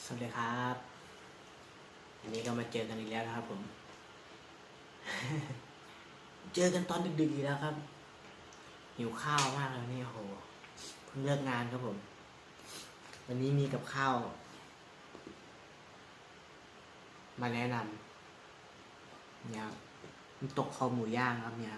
สวัสดีครับวันนี้ก็มาเจอกันอีกแล้วนะครับผม เจอกันตอนดึกๆอีกแล้วครับหิวข้าวมากเลยนี่โหเพิ่งเลิกงานครับผมวันนี้มีกับข้าวมาแนะนำเนี่ยมันตกคอหมูย่างครับเนี่ย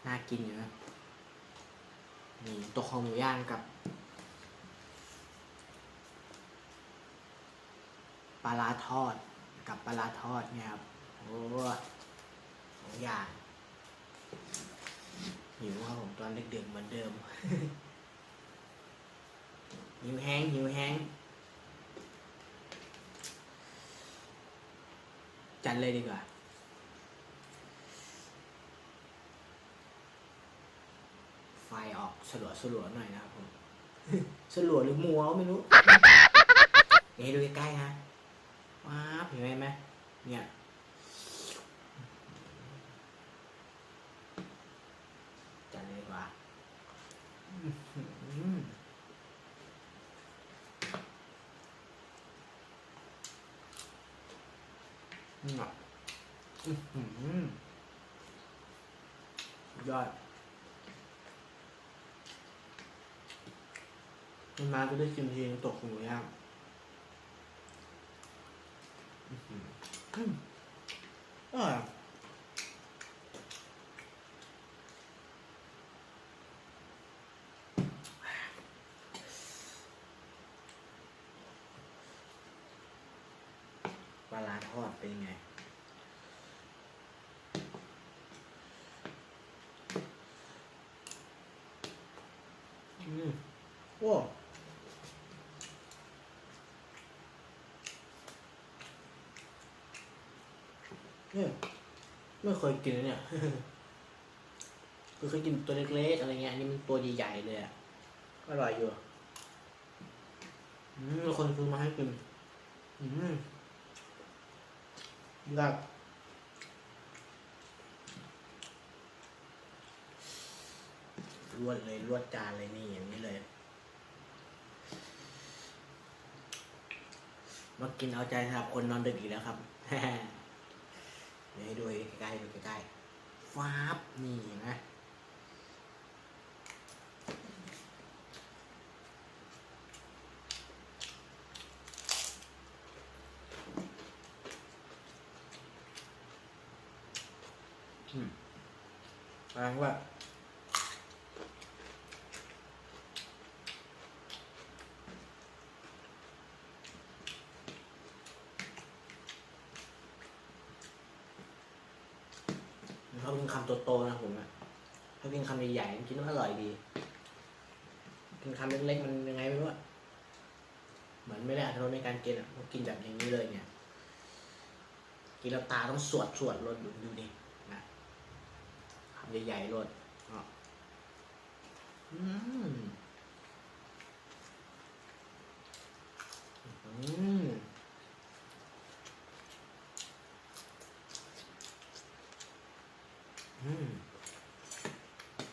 น่ากินอยู่นะนี่ตกคอหมูย่างกับปลาร้าทอดเนี่ยครับโอ้สองอย่างหิวครับผมตอนดึกๆเหมือนเดิม หิวแห้งจัดเลยดีกว่าไฟออกสลัวหน่อยนะครับผม สลัวหรือมัวไม่รู้ นี่ดูใกล้ๆฮะว้าบเห็นไหมเนี่ยจัดเลยดีกว่ายอดมาก็ได้กินทีตกหมูย่างปลาร้าทอดเป็นไงโอ้เนี่ยไม่เคยกินเนี่ย คือเคยกินตัวเล็กๆอะไรเงี้ยอันนี้มันตัวใหญ่ๆเลยอ่ะอร่อยอยู่มีคนซื้อมาให้กินแบบรวดจานเลยนี่อย่างนี้เลยมากินเอาใจสำหรับคนนอนดึกอีกแล้วครับ เดี๋ยวให้ดูใกล้ๆฟ้าบนี่นะแปลว่าเขากินคำโตๆนะผมอ่ะเขากินคำใหญ่ๆกินแล้วอร่อยดีกินคำเล็กๆมันยังไงไม่รู้อ่ะเหมือนไม่ได้อรรถรสในการกินอ่ะเขากินแบบอย่างนี้เลยเนี่ยกินแล้วตาต้องสวดรสดูดินะคำใหญ่ๆรส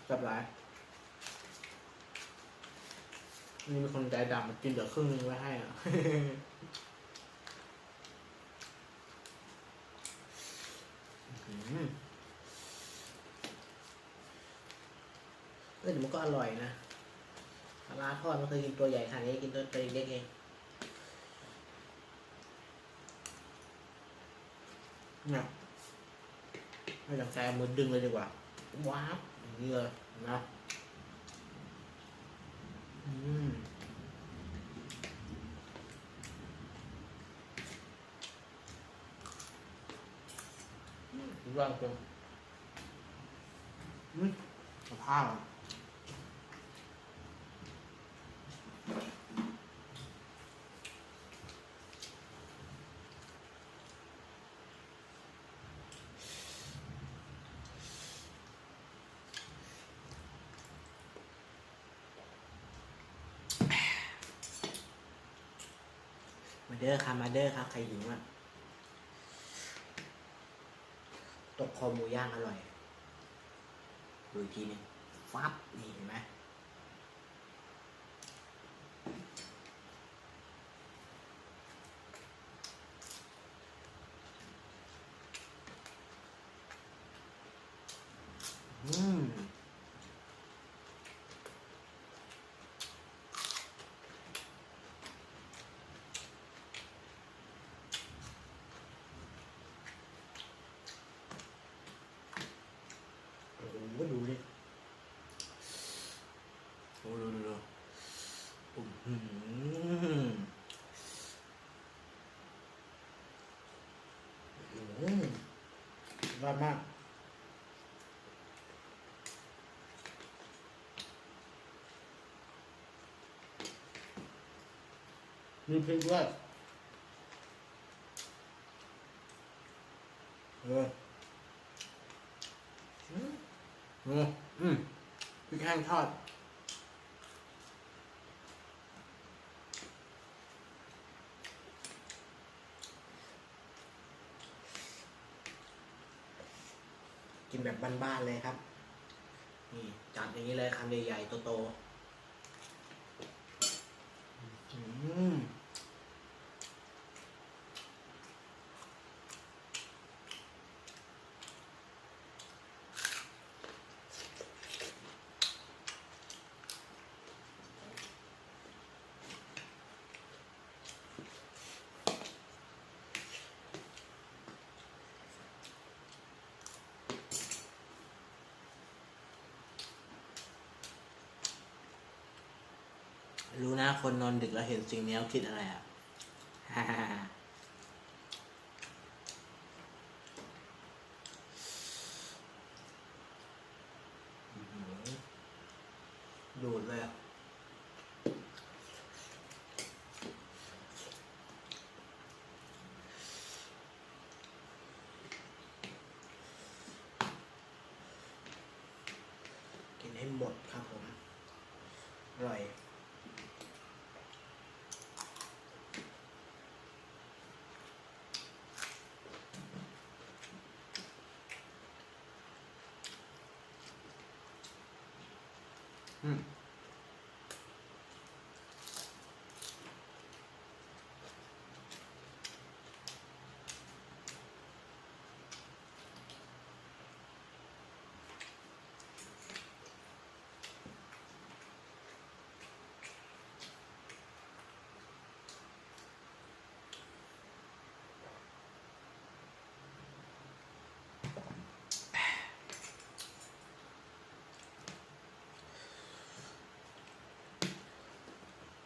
จับหลายนี่มีคนใจดำมากินเหลือครึ่งนึงไว้ให้อ่ะ เดี๋ยวมันก็อร่อยนะปลาร้าทอดมันเคยกินตัวใหญ่ขนาดนี้กินตัวเล็กเองเนี่ยไม่อยากใส่มือดึงเลยดีกว่าว้าวอย่างนี้เลยนะร่างเป็นสภาพมาเด้อครับใครหิวอ่ะตกคอหมูย่างอร่อยดูอีกทีนึงฟับนี่เห็นไหม อ อืมโอ้โหดูดิโอ้ดูอืมยอดมากมีพริกด้วยเออพริกแห้งทอดกินแบบบ้านๆเลยครับนี่จัดอย่างนี้เลยคำใหญ่ๆโตๆรู้นะคนนอนดึกแล้วเห็นสิ่งนี้เขาคิดอะไรอ่ะ ดูดเลยอ่ะกินให้หมดครับผมอร่อยอืม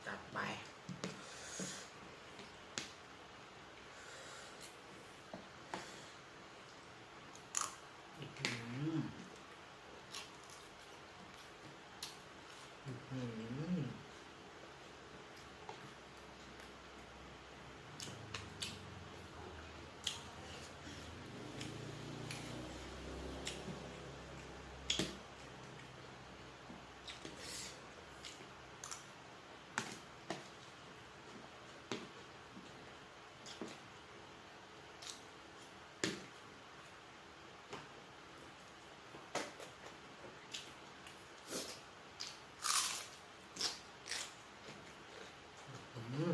จัดไปอืมอืมอืม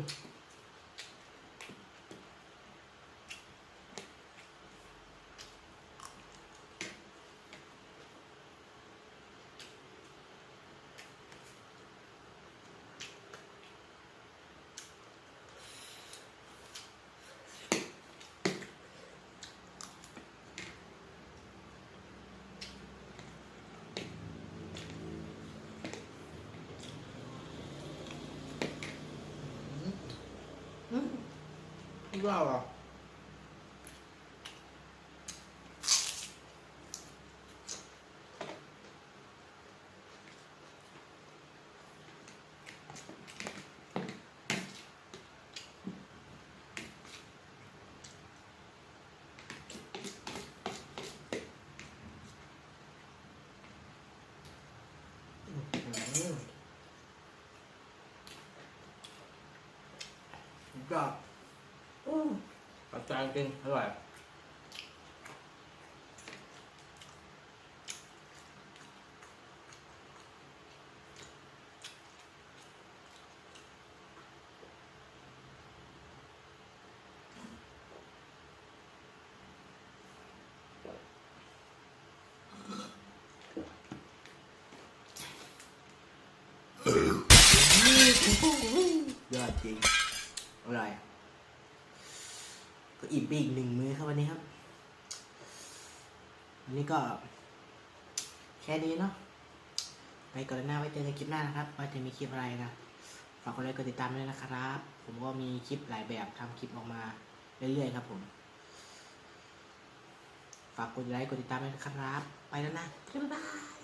อืมว้าวอ่ะอืมก็ปัจจัยจริงอร่อย ยอดจริงอร่อยก็อิ่มไปอีก1 มื้อครับวันนี้ครับวันนี้ก็แค่นี้เนาะไปก่อนหน้าไว้เจอกันคลิปหน้านะครับว่าจะมีคลิปอะไรนะฝากกดไลค์กดติดตามด้วยนะครับผมก็มีคลิปหลายแบบทำคลิปออกมาเรื่อยๆครับผมฝากกดไลค์กดติดตามด้วยนะครับไปแล้วนะบ๊ายบาย